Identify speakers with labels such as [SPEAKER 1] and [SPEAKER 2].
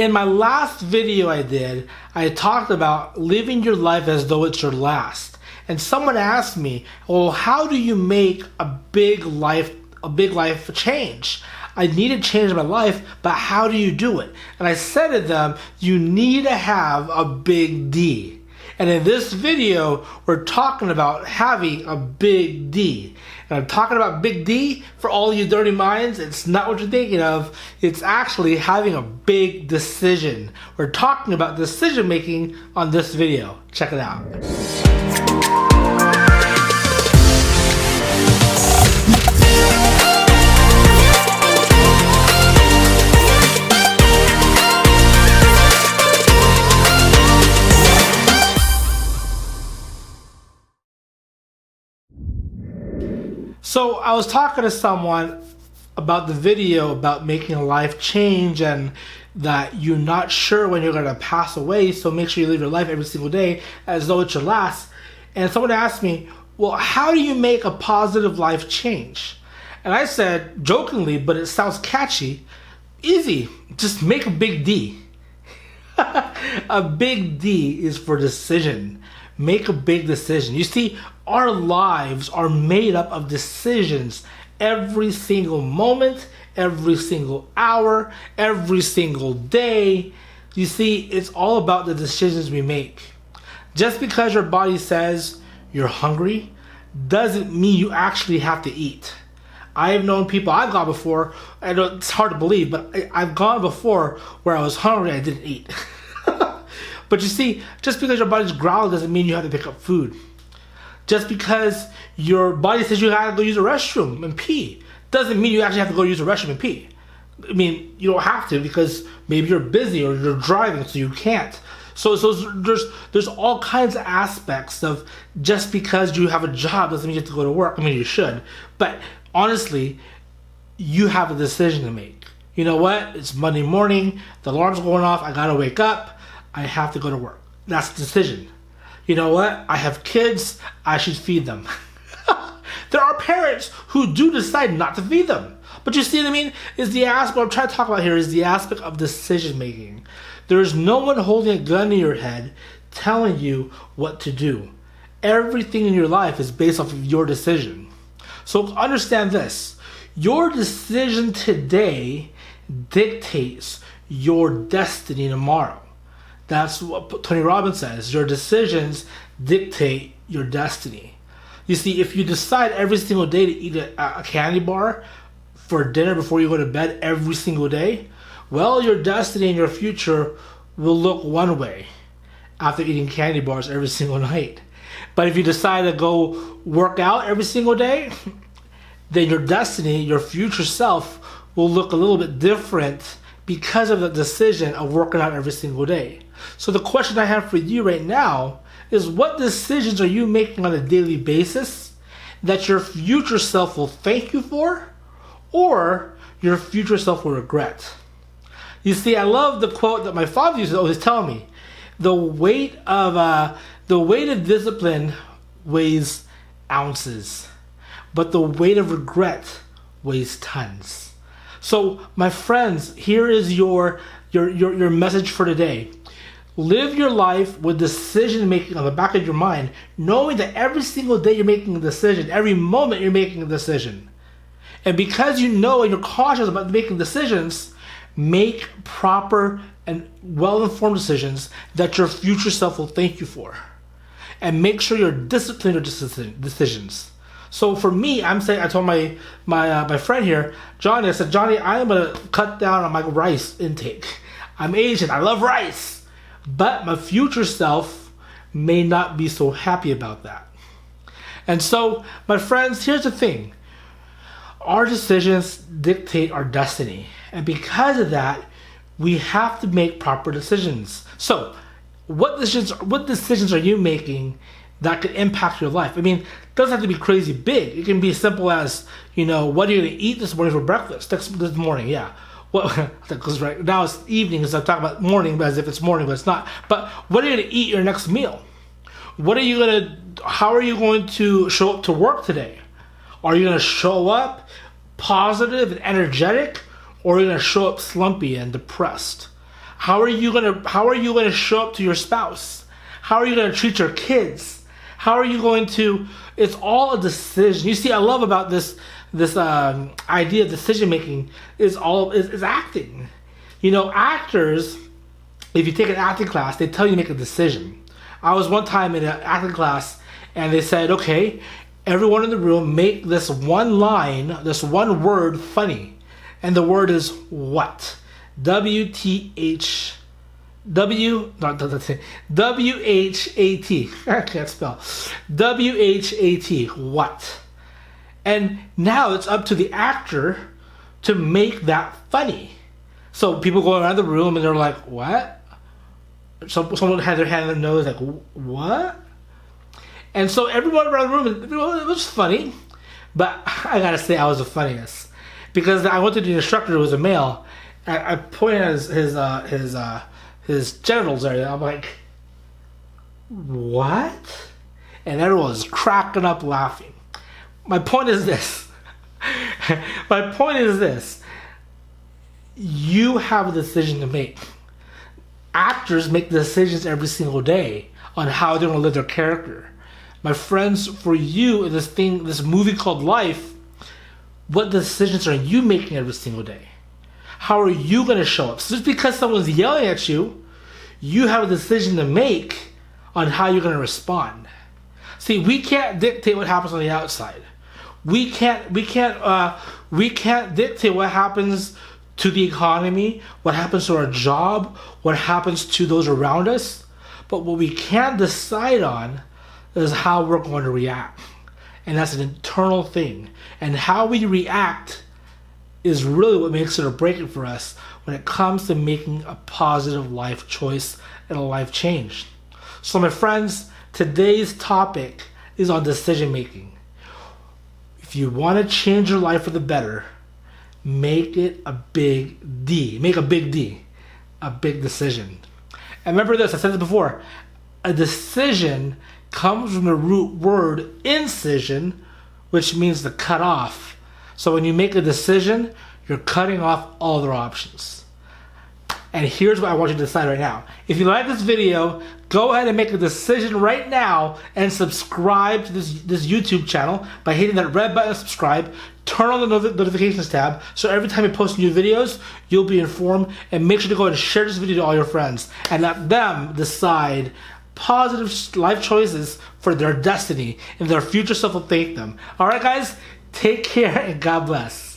[SPEAKER 1] In my last video I talked about living your life as though it's your last. And someone asked me, well, how do you make a big life change? I need to change my life, but how do you do it? And I said to them, you need to have a big D. And in this video, we're talking about having a big D. And I'm talking about big D for all you dirty minds. It's not what you're thinking of. It's actually having a big decision. We're talking about decision making on this video. Check it out. So I was talking to someone about the video about making a life change and that you're not sure when you're going to pass away, so make sure you live your life every single day as though it's your last. And someone asked me, well, how do you make a positive life change? And I said, jokingly, but it sounds catchy, easy, just make a big D. A big D is for decision. Make a big decision. You see, our lives are made up of decisions every single moment, every single hour, every single day. You see, it's all about the decisions we make. Just because your body says you're hungry doesn't mean you actually have to eat. I've known people, I've gone before, I know it's hard to believe, but I've gone before where I was hungry, I didn't eat. But you see, just because your body's growling doesn't mean you have to pick up food. Just because your body says you have to go use a restroom and pee doesn't mean you actually have to go use a restroom and pee. I mean, you don't have to because maybe you're busy or you're driving, so you can't. So there's all kinds of aspects of just because you have a job doesn't mean you have to go to work. I mean, you should. But honestly, you have a decision to make. You know what? It's Monday morning. The alarm's going off. I got to wake up. I have to go to work. That's the decision. You know what? I have kids. I should feed them. There are parents who do decide not to feed them. But you see what I mean? Is the aspect, what I'm trying to talk about here is the aspect of decision making. There is no one holding a gun to your head telling you what to do. Everything in your life is based off of your decision. So understand this. Your decision today dictates your destiny tomorrow. That's what Tony Robbins says. Your decisions dictate your destiny. You see, if you decide every single day to eat a candy bar for dinner before you go to bed every single day, well, your destiny and your future will look one way after eating candy bars every single night. But if you decide to go work out every single day, then your destiny, your future self, will look a little bit different because of the decision of working out every single day. So the question I have for you right now is, what decisions are you making on a daily basis that your future self will thank you for or your future self will regret? You see, I love the quote that my father used to always tell me. The weight of discipline weighs ounces, but the weight of regret weighs tons. So, my friends, here is your message for today. Live your life with decision making on the back of your mind, knowing that every single day you're making a decision, every moment you're making a decision. And because you know and you're cautious about making decisions, make proper and well-informed decisions that your future self will thank you for. And make sure you're disciplined with decisions. So for me, I told my friend here, Johnny, I said, Johnny, I am going to cut down on my rice intake. I'm Asian, I love rice. But my future self may not be so happy about that. And so, my friends, here's the thing. Our decisions dictate our destiny. And because of that, we have to make proper decisions. So, what decisions are you making that could impact your life? I mean, it doesn't have to be crazy big. It can be as simple as, what are you going to eat this morning for breakfast? This morning, yeah. Well, because right now it's evening, so I'm talking about morning as if it's morning, but it's not. But what are you going to eat your next meal? How are you going to show up to work today? Are you going to show up positive and energetic, or are you going to show up slumpy and depressed? How are you gonna show up to your spouse? How are you gonna treat your kids? How are you going to? It's all a decision. You see, I love about this idea of decision making is acting. You know, actors. If you take an acting class, they tell you to make a decision. I was one time in an acting class, and they said, "Okay, everyone in the room make this one line, this one word funny," and the word is what? W-H-A-T. I can't spell. W-H-A-T. What? And now it's up to the actor to make that funny. So people go around the room and they're like, what? So someone had their hand on their nose like, what? And so everyone around the room, it was funny. But I gotta say I was the funniest. Because I went to the instructor who was a male. I pointed at his genitals area. I'm like, what? And everyone was cracking up laughing. My point is this. You have a decision to make. Actors make decisions every single day on how they're going to live their character. My friends, for you in this movie called life, what decisions are you making every single day? How are you going to show up? So just because someone's yelling at you, you have a decision to make on how you're going to respond. See, we can't dictate what happens on the outside. We can't dictate what happens to the economy, what happens to our job, what happens to those around us. But what we can decide on is how we're going to react. And that's an internal thing. And how we react is really what makes it or break it for us when it comes to making a positive life choice and a life change. So my friends, today's topic is on decision making. If you want to change your life for the better, make it a big D. Make a big D. A big decision. And remember this, I said this before. A decision comes from the root word incision, which means to cut off. So when you make a decision, you're cutting off all other options. And here's what I want you to decide right now. If you like this video, go ahead and make a decision right now and subscribe to this YouTube channel by hitting that red button, subscribe. Turn on the notifications tab so every time we post new videos, you'll be informed. And make sure to go and share this video to all your friends and let them decide positive life choices for their destiny, and their future self will thank them. All right, guys, take care and God bless.